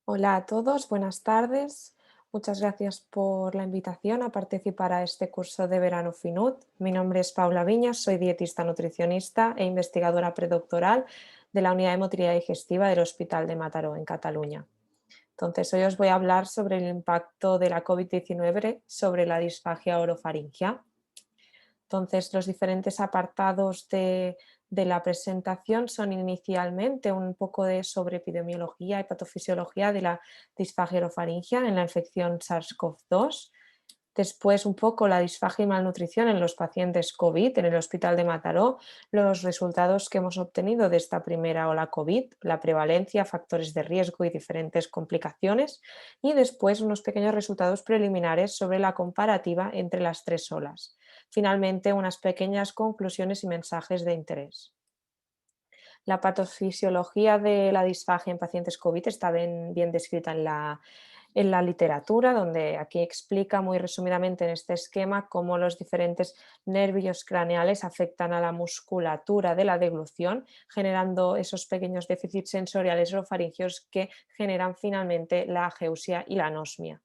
Hola a todos, buenas tardes. Muchas gracias por la invitación a participar a este curso de verano FINUT. Mi nombre es Paula Viñas, soy dietista nutricionista e investigadora predoctoral de la Unidad de Motilidad Digestiva del Hospital de Mataró, en Cataluña. Entonces, hoy os voy a hablar sobre el impacto de la COVID-19 sobre la disfagia orofaringia. Entonces, los diferentes apartados de la presentación son inicialmente un poco sobre epidemiología y patofisiología de la disfagia orofaringia en la infección SARS-CoV-2. Después, un poco la disfagia y malnutrición en los pacientes COVID en el Hospital de Mataró, los resultados que hemos obtenido de esta primera ola COVID, la prevalencia, factores de riesgo y diferentes complicaciones. Y después, unos pequeños resultados preliminares sobre la comparativa entre las tres olas. Finalmente, unas pequeñas conclusiones y mensajes de interés. La patofisiología de la disfagia en pacientes COVID está bien descrita en la literatura, donde aquí explica muy resumidamente en este esquema cómo los diferentes nervios craneales afectan a la musculatura de la deglución, generando esos pequeños déficits sensoriales orofaringios que generan finalmente la ageusia y la anosmia.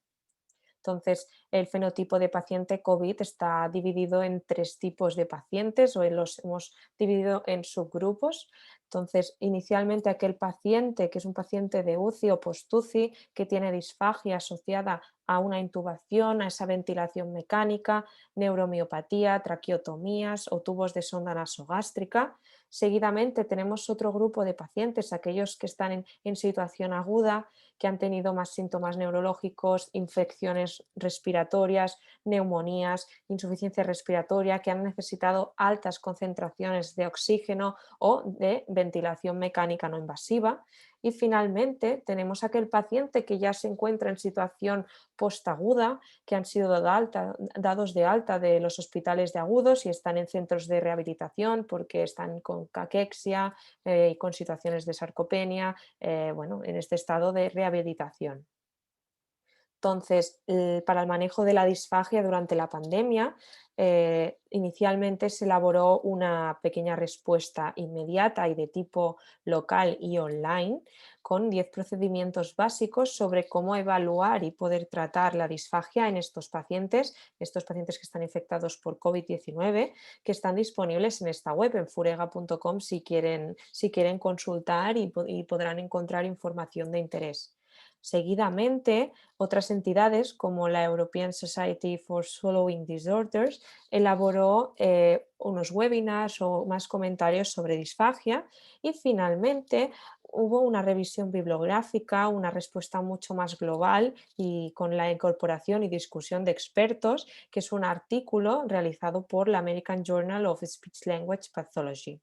Entonces, el fenotipo de paciente COVID está dividido en tres tipos de pacientes o los hemos dividido en subgrupos. Entonces, inicialmente aquel paciente que es un paciente de UCI o post-UCI que tiene disfagia asociada a una intubación, a esa ventilación mecánica, neuromiopatía, traqueotomías o tubos de sonda nasogástrica. Seguidamente tenemos otro grupo de pacientes, aquellos que están en situación aguda, que han tenido más síntomas neurológicos, infecciones respiratorias, neumonías, insuficiencia respiratoria, que han necesitado altas concentraciones de oxígeno o de ventilación mecánica no invasiva. Y finalmente tenemos aquel paciente que ya se encuentra en situación postaguda, que han sido dados de alta de los hospitales de agudos y están en centros de rehabilitación porque están con caquexia y con situaciones de sarcopenia, bueno, en este estado de rehabilitación. Entonces, para el manejo de la disfagia durante la pandemia, inicialmente se elaboró una pequeña respuesta inmediata y de tipo local y online con 10 procedimientos básicos sobre cómo evaluar y poder tratar la disfagia en estos pacientes que están infectados por COVID-19, que están disponibles en esta web, en furega.com, si quieren consultar y podrán encontrar información de interés. Seguidamente, otras entidades como la European Society for Swallowing Disorders elaboró unos webinars o más comentarios sobre disfagia y finalmente hubo una revisión bibliográfica, una respuesta mucho más global y con la incorporación y discusión de expertos, que es un artículo realizado por la American Journal of Speech Language Pathology.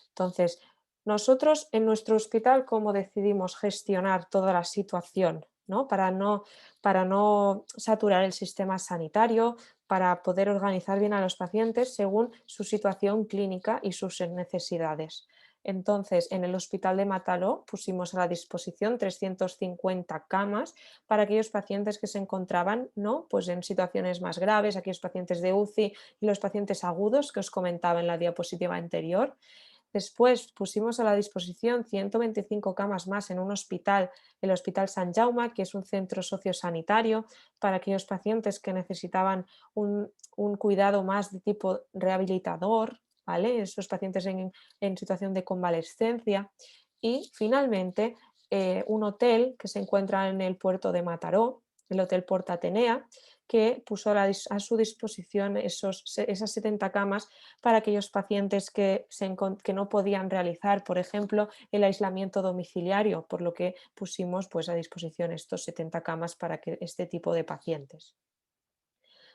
Entonces, nosotros en nuestro hospital, ¿cómo decidimos gestionar toda la situación? ¿No? Para no saturar el sistema sanitario, para poder organizar bien a los pacientes según su situación clínica y sus necesidades. Entonces, en el hospital de Mataró pusimos a la disposición 350 camas para aquellos pacientes que se encontraban, ¿no? Pues en situaciones más graves, aquellos pacientes de UCI y los pacientes agudos que os comentaba en la diapositiva anterior. Después pusimos a la disposición 125 camas más en un hospital, el Hospital Sant Jaume, que es un centro sociosanitario para aquellos pacientes que necesitaban un cuidado más de tipo rehabilitador, ¿vale? Esos pacientes en situación de convalescencia. Y finalmente, un hotel que se encuentra en el puerto de Mataró, el Hotel Porta Atenea, que puso a su disposición esas 70 camas para aquellos pacientes que no podían realizar, por ejemplo, el aislamiento domiciliario, por lo que pusimos pues, a disposición estos 70 camas para este tipo de pacientes.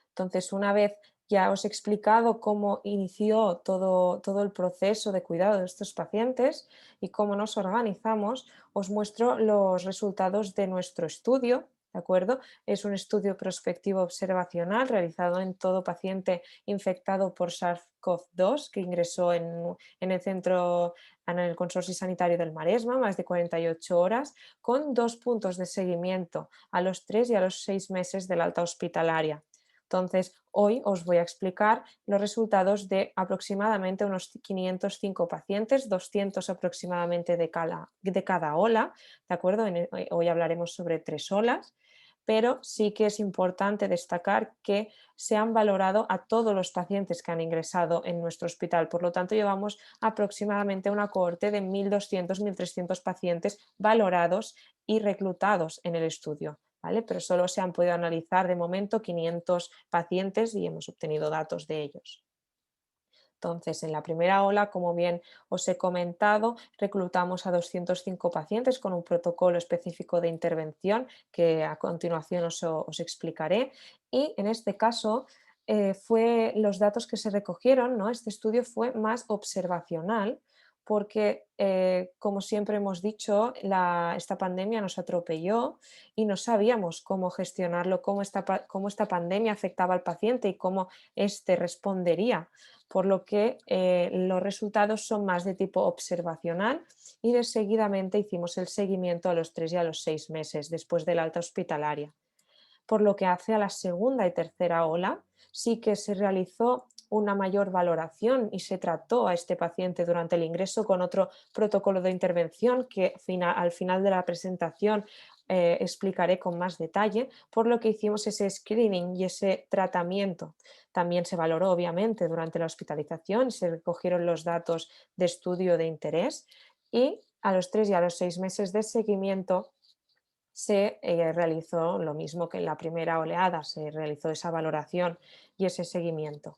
Entonces, una vez ya os he explicado cómo inició todo el proceso de cuidado de estos pacientes y cómo nos organizamos, os muestro los resultados de nuestro estudio. ¿De acuerdo? Es un estudio prospectivo observacional realizado en todo paciente infectado por SARS-CoV-2 que ingresó en el centro, en el Consorcio Sanitario del Maresma, más de 48 horas, con 2 puntos de seguimiento a los 3 y a los 6 meses del alta hospitalaria. Entonces, hoy os voy a explicar los resultados de aproximadamente unos 505 pacientes, 200 aproximadamente de cada ola, ¿de acuerdo? Hoy hablaremos sobre 3 olas, pero sí que es importante destacar que se han valorado a todos los pacientes que han ingresado en nuestro hospital. Por lo tanto, llevamos aproximadamente una cohorte de 1.200-1.300 pacientes valorados y reclutados en el estudio, ¿vale? Pero solo se han podido analizar de momento 500 pacientes y hemos obtenido datos de ellos. Entonces, en la primera ola, como bien os he comentado, reclutamos a 205 pacientes con un protocolo específico de intervención que a continuación os explicaré. Y en este caso, fue los datos que se recogieron, ¿no? Este estudio fue más observacional porque, como siempre hemos dicho, esta pandemia nos atropelló y no sabíamos cómo gestionarlo, cómo esta pandemia afectaba al paciente y cómo éste respondería, por lo que los resultados son más de tipo observacional y de seguidamente hicimos el seguimiento a los 3 y a los 6 meses después del alta hospitalaria. Por lo que hace a la segunda y tercera ola, sí que se realizó una mayor valoración y se trató a este paciente durante el ingreso con otro protocolo de intervención que al final de la presentación explicaré con más detalle, por lo que hicimos ese screening y ese tratamiento. También se valoró obviamente durante la hospitalización, se recogieron los datos de estudio de interés y a los 3 y a los 6 meses de seguimiento se realizó lo mismo que en la primera oleada, se realizó esa valoración y ese seguimiento.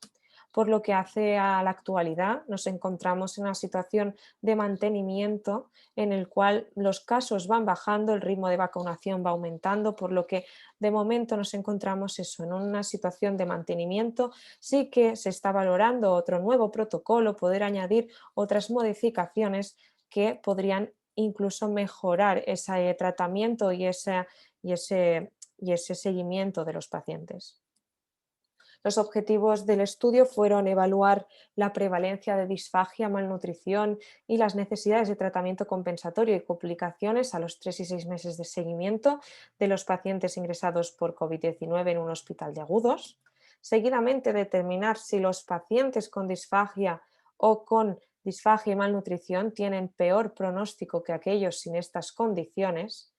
Por lo que hace a la actualidad, nos encontramos en una situación de mantenimiento en el cual los casos van bajando, el ritmo de vacunación va aumentando, por lo que de momento nos encontramos eso, en una situación de mantenimiento. Sí que se está valorando otro nuevo protocolo, poder añadir otras modificaciones que podrían incluso mejorar ese tratamiento y ese seguimiento de los pacientes. Los objetivos del estudio fueron evaluar la prevalencia de disfagia, malnutrición y las necesidades de tratamiento compensatorio y complicaciones a los 3 y 6 meses de seguimiento de los pacientes ingresados por COVID-19 en un hospital de agudos. Seguidamente, determinar si los pacientes con disfagia o con disfagia y malnutrición tienen peor pronóstico que aquellos sin estas condiciones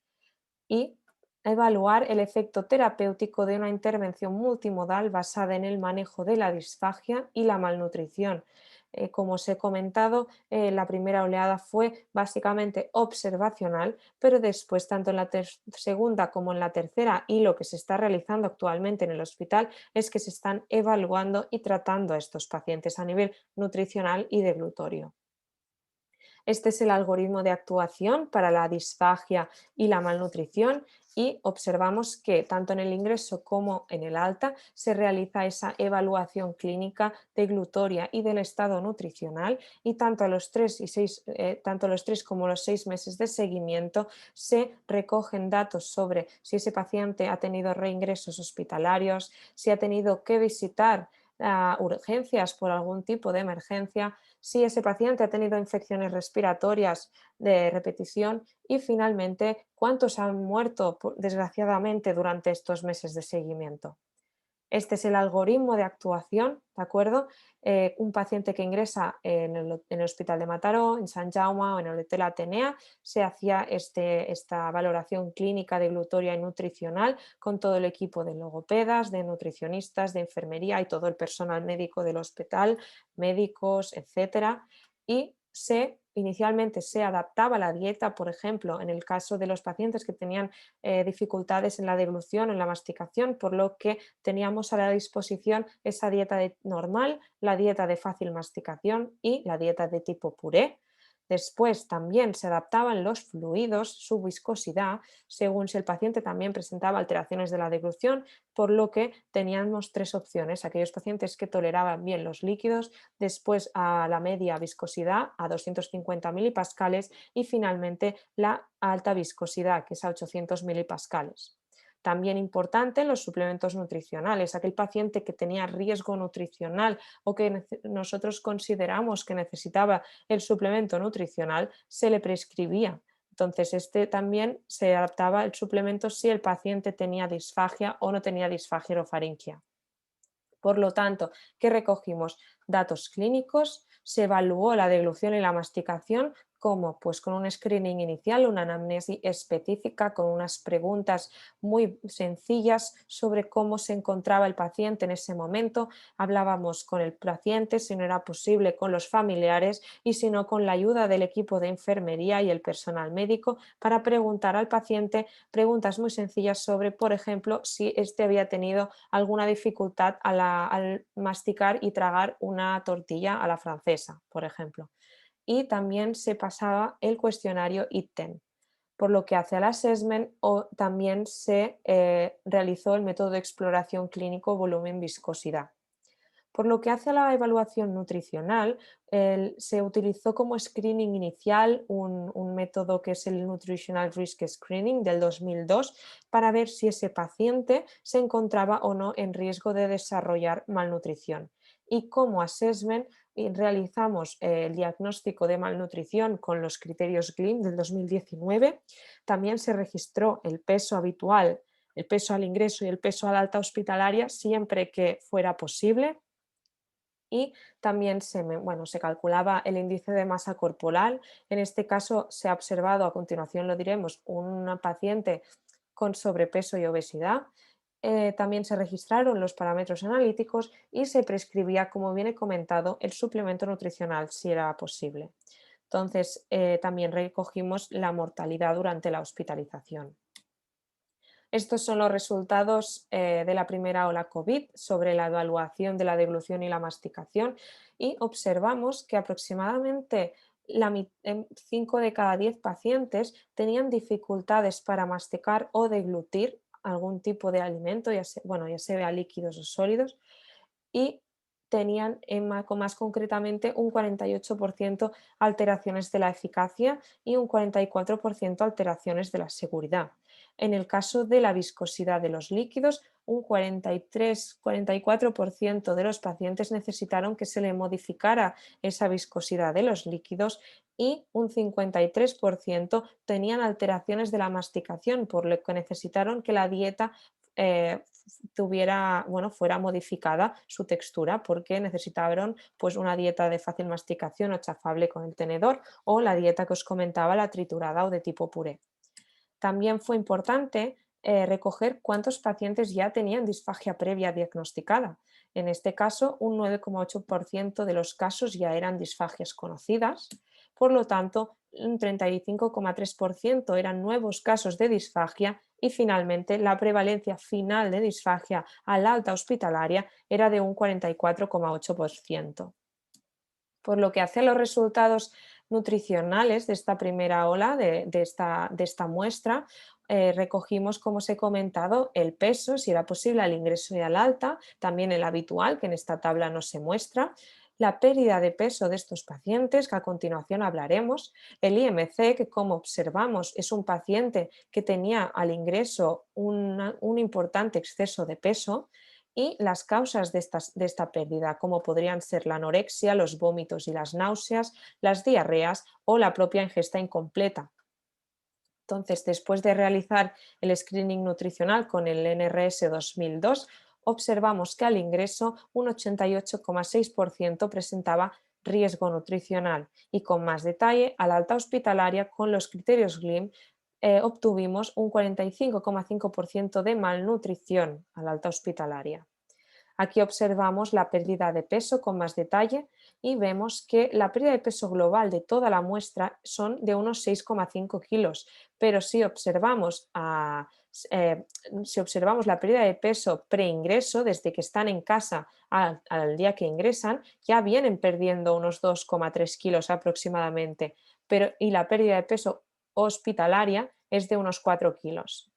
y evaluar el efecto terapéutico de una intervención multimodal basada en el manejo de la disfagia y la malnutrición. Como os he comentado, la primera oleada fue básicamente observacional, pero después, tanto en la segunda como en la tercera, y lo que se está realizando actualmente en el hospital, es que se están evaluando y tratando a estos pacientes a nivel nutricional y deglutorio. Este es el algoritmo de actuación para la disfagia y la malnutrición y observamos que tanto en el ingreso como en el alta se realiza esa evaluación clínica de glutoria y del estado nutricional y tanto a los 3 y 6, tanto los 3 como los 6 meses de seguimiento se recogen datos sobre si ese paciente ha tenido reingresos hospitalarios, si ha tenido que visitar urgencias por algún tipo de emergencia, si ese paciente ha tenido infecciones respiratorias de repetición y finalmente cuántos han muerto desgraciadamente durante estos meses de seguimiento. Este es el algoritmo de actuación, ¿de acuerdo? Un paciente que ingresa en el Hospital de Mataró, en Sant Jaume o en el Hotel Atenea, se hacía esta valoración clínica de glutoria y nutricional con todo el equipo de logopedas, de nutricionistas, de enfermería y todo el personal médico del hospital, médicos, etcétera, y inicialmente se adaptaba la dieta, por ejemplo, en el caso de los pacientes que tenían dificultades en la deglución, en la masticación, por lo que teníamos a la disposición esa dieta normal, la dieta de fácil masticación y la dieta de tipo puré. Después también se adaptaban los fluidos, su viscosidad, según si el paciente también presentaba alteraciones de la deglución, por lo que teníamos 3 opciones: aquellos pacientes que toleraban bien los líquidos, después a la media viscosidad a 250 milipascales y finalmente la alta viscosidad, que es a 800 milipascales. También importante los suplementos nutricionales. Aquel paciente que tenía riesgo nutricional o que nosotros consideramos que necesitaba el suplemento nutricional, se le prescribía. Entonces, este también se adaptaba el suplemento si el paciente tenía disfagia o no tenía disfagia orofaringia. Por lo tanto, ¿qué recogimos? Datos clínicos, se evaluó la deglución y la masticación, como pues con un screening inicial, una anamnesis específica con unas preguntas muy sencillas sobre cómo se encontraba el paciente en ese momento. Hablábamos con el paciente, si no era posible, con los familiares y si no, con la ayuda del equipo de enfermería y el personal médico para preguntar al paciente preguntas muy sencillas sobre, por ejemplo, si éste había tenido alguna dificultad al masticar y tragar una tortilla a la francesa, por ejemplo. Y también se pasaba el cuestionario ITEN. Por lo que hace al assessment, o también se realizó el método de exploración clínico volumen-viscosidad. Por lo que hace a la evaluación nutricional, se utilizó como screening inicial un método que es el Nutritional Risk Screening del 2002 para ver si ese paciente se encontraba o no en riesgo de desarrollar malnutrición. Y como assessment realizamos el diagnóstico de malnutrición con los criterios GLIM del 2019. También se registró el peso habitual, el peso al ingreso y el peso al alta hospitalaria siempre que fuera posible y también se calculaba el índice de masa corporal. En este caso se ha observado, a continuación lo diremos, un paciente con sobrepeso y obesidad. También se registraron los parámetros analíticos y se prescribía, como bien he comentado, el suplemento nutricional si era posible. Entonces, también recogimos la mortalidad durante la hospitalización. Estos son los resultados de la primera ola COVID sobre la evaluación de la deglución y la masticación y observamos que aproximadamente 5 de cada 10 pacientes tenían dificultades para masticar o deglutir algún tipo de alimento, ya sea líquidos o sólidos, y tenían más concretamente un 48% alteraciones de la eficacia y un 44% alteraciones de la seguridad. En el caso de la viscosidad de los líquidos, un 43-44% de los pacientes necesitaron que se le modificara esa viscosidad de los líquidos y un 53% tenían alteraciones de la masticación, por lo que necesitaron que la dieta eh, fuera modificada su textura porque necesitaron pues, una dieta de fácil masticación o chafable con el tenedor o la dieta que os comentaba, la triturada o de tipo puré. También fue importante recoger cuántos pacientes ya tenían disfagia previa diagnosticada. En este caso, un 9,8% de los casos ya eran disfagias conocidas, por lo tanto, un 35,3% eran nuevos casos de disfagia y finalmente la prevalencia final de disfagia a la alta hospitalaria era de un 44,8%. Por lo que hace a los resultados nutricionales de esta primera ola, de esta muestra, recogimos, como os he comentado, el peso, si era posible, al ingreso y al alta, también el habitual, que en esta tabla no se muestra, la pérdida de peso de estos pacientes, que a continuación hablaremos, el IMC, que como observamos es un paciente que tenía al ingreso un importante exceso de peso, y las causas de esta pérdida, como podrían ser la anorexia, los vómitos y las náuseas, las diarreas o la propia ingesta incompleta. Entonces, después de realizar el screening nutricional con el NRS 2002, observamos que al ingreso un 88,6% presentaba riesgo nutricional y con más detalle a la alta hospitalaria con los criterios GLIM obtuvimos un 45,5% de malnutrición a la alta hospitalaria. Aquí observamos la pérdida de peso con más detalle y vemos que la pérdida de peso global de toda la muestra son de unos 6,5 kilos, pero si observamos la pérdida de peso preingreso, desde que están en casa al día que ingresan, ya vienen perdiendo unos 2,3 kilos aproximadamente, y la pérdida de peso hospitalaria es de unos 4 kilos.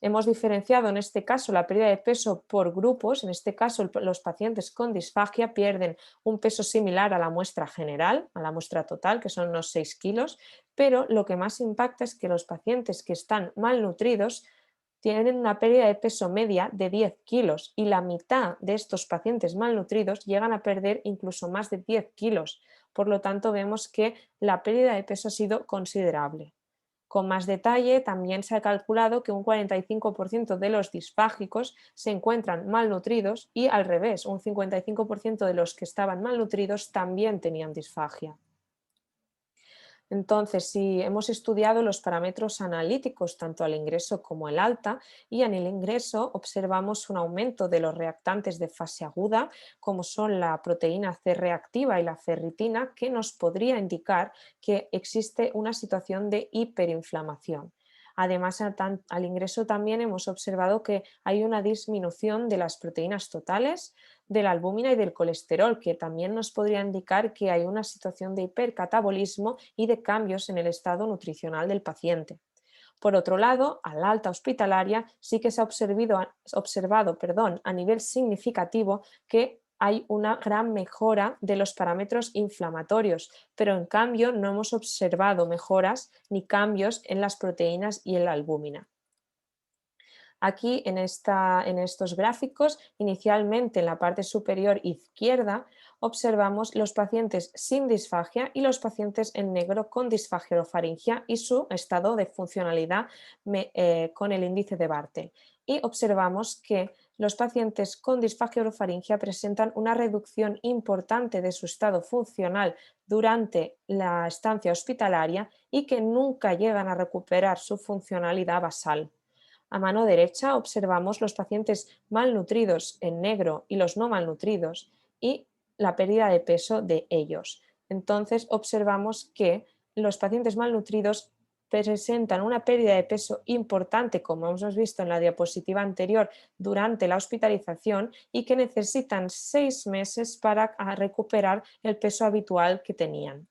Hemos diferenciado en este caso la pérdida de peso por grupos. En este caso, los pacientes con disfagia pierden un peso similar a la muestra general, a la muestra total, que son unos 6 kilos, pero lo que más impacta es que los pacientes que están malnutridos tienen una pérdida de peso media de 10 kilos y la mitad de estos pacientes malnutridos llegan a perder incluso más de 10 kilos. Por lo tanto, vemos que la pérdida de peso ha sido considerable. Con más detalle, también se ha calculado que un 45% de los disfágicos se encuentran malnutridos y al revés, un 55% de los que estaban malnutridos también tenían disfagia. Entonces, si hemos estudiado los parámetros analíticos tanto al ingreso como al alta, y en el ingreso observamos un aumento de los reactantes de fase aguda, como son la proteína C reactiva y la ferritina, que nos podría indicar que existe una situación de hiperinflamación. Además, al ingreso también hemos observado que hay una disminución de las proteínas totales, de la albúmina y del colesterol, que también nos podría indicar que hay una situación de hipercatabolismo y de cambios en el estado nutricional del paciente. Por otro lado, al alta hospitalaria sí que se ha observado a nivel significativo que hay una gran mejora de los parámetros inflamatorios, pero en cambio no hemos observado mejoras ni cambios en las proteínas y en la albúmina. Aquí en estos gráficos, inicialmente en la parte superior izquierda, observamos los pacientes sin disfagia y los pacientes en negro con disfagia orofaringia y su estado de funcionalidad con el índice de Bartel. Y observamos que los pacientes con disfagia orofaringia presentan una reducción importante de su estado funcional durante la estancia hospitalaria y que nunca llegan a recuperar su funcionalidad basal. A mano derecha observamos los pacientes malnutridos en negro y los no malnutridos y la pérdida de peso de ellos. Entonces observamos que los pacientes malnutridos presentan una pérdida de peso importante, como hemos visto en la diapositiva anterior, durante la hospitalización y que necesitan 6 meses para recuperar el peso habitual que tenían.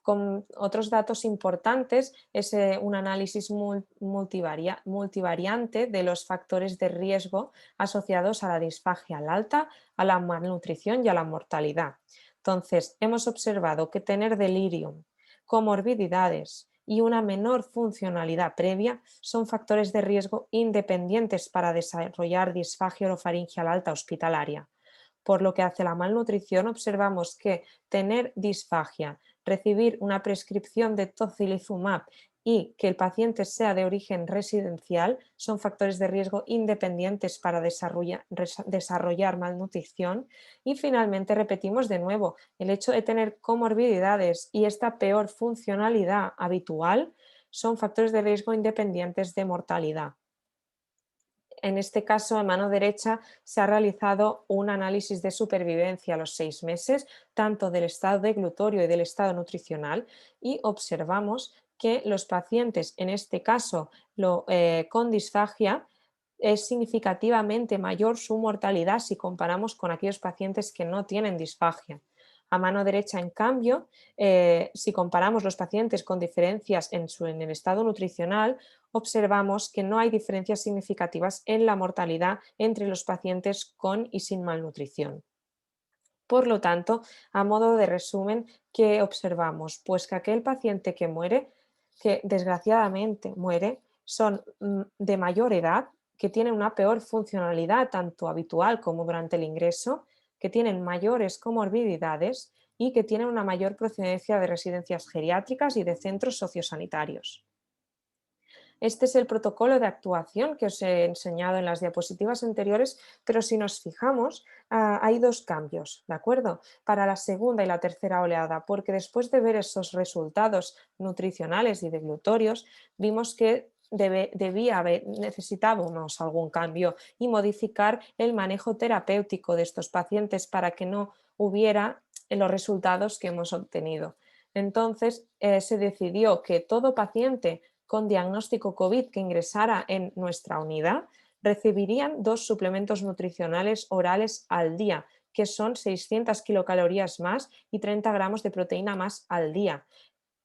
Con otros datos importantes es un análisis multivariante de los factores de riesgo asociados a la disfagia al alta, a la malnutrición y a la mortalidad. Entonces, hemos observado que tener delirium, comorbididades y una menor funcionalidad previa son factores de riesgo independientes para desarrollar disfagia orofaringeal alta hospitalaria. Por lo que hace a la malnutrición, observamos que tener disfagia, recibir una prescripción de tocilizumab y que el paciente sea de origen residencial son factores de riesgo independientes para desarrollar malnutrición. Y finalmente, repetimos de nuevo, el hecho de tener comorbididades y esta peor funcionalidad habitual son factores de riesgo independientes de mortalidad. En este caso, en mano derecha, se ha realizado un análisis de supervivencia a los 6 meses, tanto del estado deglutorio y del estado nutricional, y observamos que los pacientes, en este caso con disfagia, es significativamente mayor su mortalidad si comparamos con aquellos pacientes que no tienen disfagia. A mano derecha, en cambio, si comparamos los pacientes con diferencias en el estado nutricional, observamos que no hay diferencias significativas en la mortalidad entre los pacientes con y sin malnutrición. Por lo tanto, a modo de resumen, ¿qué observamos? Pues que aquel paciente que muere, que desgraciadamente muere, son de mayor edad, que tienen una peor funcionalidad tanto habitual como durante el ingreso, que tienen mayores comorbididades y que tienen una mayor procedencia de residencias geriátricas y de centros sociosanitarios. Este es el protocolo de actuación que os he enseñado en las diapositivas anteriores, pero si nos fijamos, hay dos cambios, ¿de acuerdo? Para la segunda y la tercera oleada, porque después de ver esos resultados nutricionales y deglutorios, vimos que necesitábamos algún cambio y modificar el manejo terapéutico de estos pacientes para que no hubiera los resultados que hemos obtenido. Entonces, se decidió que todo paciente con diagnóstico COVID que ingresara en nuestra unidad recibirían 2 suplementos nutricionales orales al día, que son 600 kilocalorías más y 30 gramos de proteína más al día.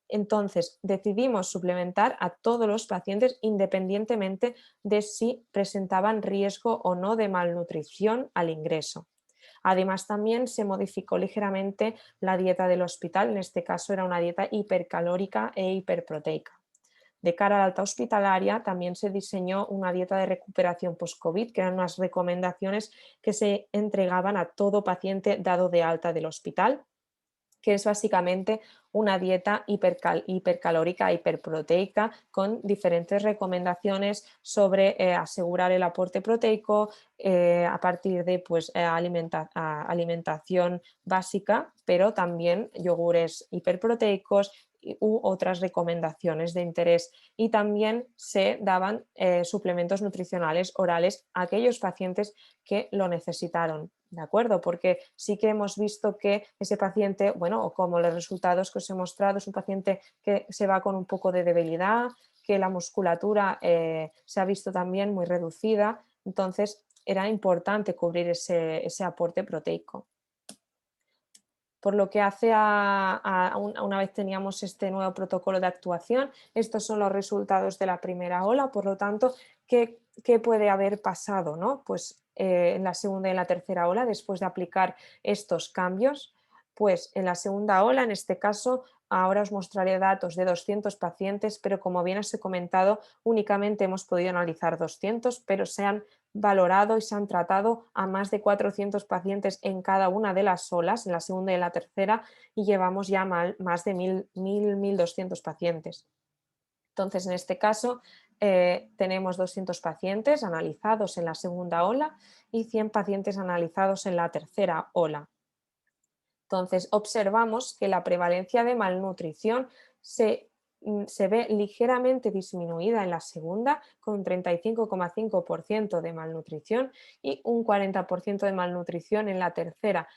Entonces, decidimos suplementar a todos los pacientes independientemente de si presentaban riesgo o no de malnutrición al ingreso. Además, también se modificó ligeramente la dieta del hospital, en este caso era una dieta hipercalórica e hiperproteica. De cara a la alta hospitalaria, también se diseñó una dieta de recuperación post-COVID, que eran unas recomendaciones que se entregaban a todo paciente dado de alta del hospital, que es básicamente una dieta hipercalórica, hiperproteica, con diferentes recomendaciones sobre asegurar el aporte proteico a partir de pues, alimentación básica, pero también yogures hiperproteicos u otras recomendaciones de interés. Y también se daban suplementos nutricionales orales a aquellos pacientes que lo necesitaron. ¿De acuerdo? Porque sí que hemos visto que ese paciente, bueno, como los resultados que os he mostrado, es un paciente que se va con un poco de debilidad, que la musculatura se ha visto también muy reducida, entonces era importante cubrir ese aporte proteico. Por lo que hace una vez teníamos este nuevo protocolo de actuación, estos son los resultados de la primera ola, por lo tanto, ¿qué puede haber pasado, ¿no? Pues en la segunda y en la tercera ola, después de aplicar estos cambios, pues en la segunda ola, en este caso, ahora os mostraré datos de 200 pacientes, pero como bien os he comentado, únicamente hemos podido analizar 200, pero se han valorado y se han tratado a más de 400 pacientes en cada una de las olas, en la segunda y en la tercera, y llevamos ya más de 1.200 pacientes. Entonces, en este caso, tenemos 200 pacientes analizados en la segunda ola y 100 pacientes analizados en la tercera ola. Entonces, observamos que la prevalencia de malnutrición se ve ligeramente disminuida en la segunda, con un 35,5% de malnutrición y un 40% de malnutrición en la tercera.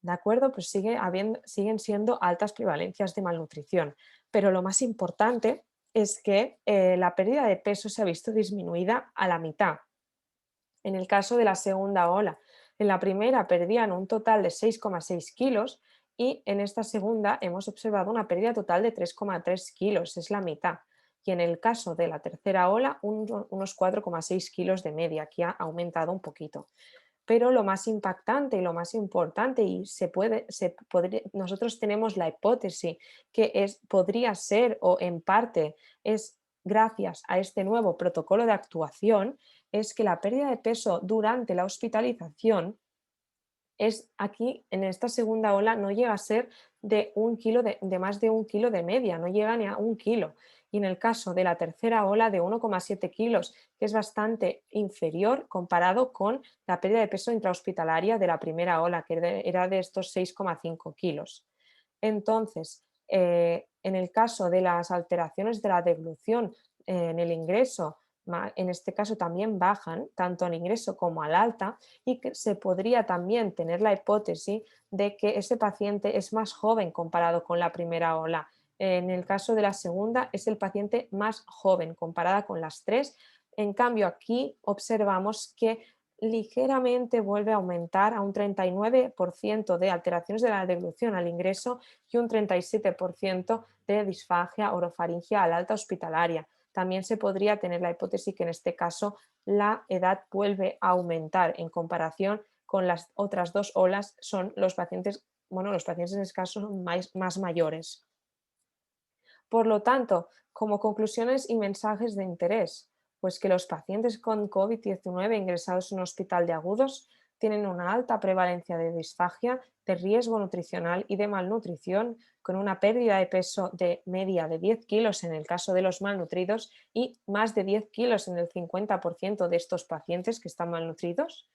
¿De acuerdo? Pues siguen siendo altas prevalencias de malnutrición. Pero lo más importante es que la pérdida de peso se ha visto disminuida a la mitad. En el caso de la segunda ola, en la primera perdían un total de 6,6 kilos y en esta segunda hemos observado una pérdida total de 3,3 kilos, es la mitad. Y en el caso de la tercera ola, unos 4,6 kilos de media, que ha aumentado un poquito. Pero lo más impactante y lo más importante, y nosotros tenemos la hipótesis que podría ser o en parte es gracias a este nuevo protocolo de actuación, es que la pérdida de peso durante la hospitalización es aquí, en esta segunda ola, no llega a ser de más de 1 kilo de media, no llega ni a 1 kilo. Y en el caso de la tercera ola, de 1,7 kilos, que es bastante inferior comparado con la pérdida de peso intrahospitalaria de la primera ola, que era de estos 6,5 kilos. Entonces, en el caso de las alteraciones de la deglución en el ingreso, en este caso también bajan tanto al ingreso como al alta, y que se podría también tener la hipótesis de que ese paciente es más joven comparado con la primera ola. En el caso de la segunda es el paciente más joven comparada con las tres. En cambio, aquí observamos que ligeramente vuelve a aumentar a un 39% de alteraciones de la deglución al ingreso y un 37% de disfagia orofaringia al alta hospitalaria. También se podría tener la hipótesis que en este caso la edad vuelve a aumentar en comparación con las otras dos olas, son los pacientes, bueno, los pacientes en este caso son más mayores. Por lo tanto, como conclusiones y mensajes de interés, pues que los pacientes con COVID-19 ingresados en un hospital de agudos tienen una alta prevalencia de disfagia, de riesgo nutricional y de malnutrición, con una pérdida de peso de media de 10 kilos en el caso de los malnutridos y más de 10 kilos en el 50% de estos pacientes que están malnutridos.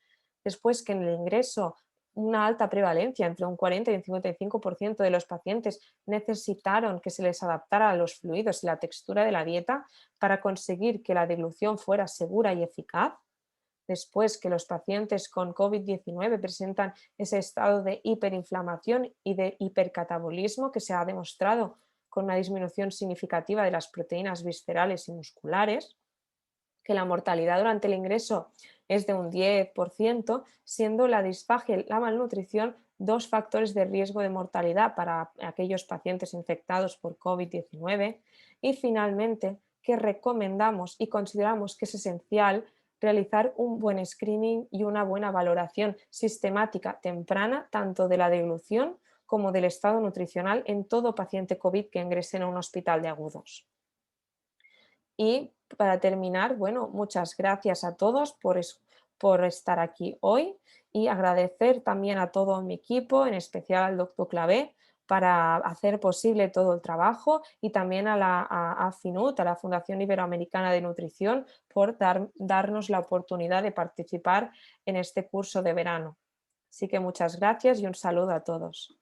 Después que en el ingreso una alta prevalencia, entre un 40 y un 55% de los pacientes necesitaron que se les adaptara a los fluidos y la textura de la dieta para conseguir que la dilución fuera segura y eficaz. Después que los pacientes con COVID-19 presentan ese estado de hiperinflamación y de hipercatabolismo que se ha demostrado con una disminución significativa de las proteínas viscerales y musculares, que la mortalidad durante el ingreso es de un 10%, siendo la disfagia y la malnutrición dos factores de riesgo de mortalidad para aquellos pacientes infectados por COVID-19. Y finalmente, que recomendamos y consideramos que es esencial realizar un buen screening y una buena valoración sistemática temprana tanto de la deglución como del estado nutricional en todo paciente COVID que ingrese en un hospital de agudos. Y para terminar, bueno, muchas gracias a todos por estar aquí hoy y agradecer también a todo mi equipo, en especial al doctor Clavé, para hacer posible todo el trabajo, y también a FINUT, a la Fundación Iberoamericana de Nutrición, por darnos la oportunidad de participar en este curso de verano. Así que muchas gracias y un saludo a todos.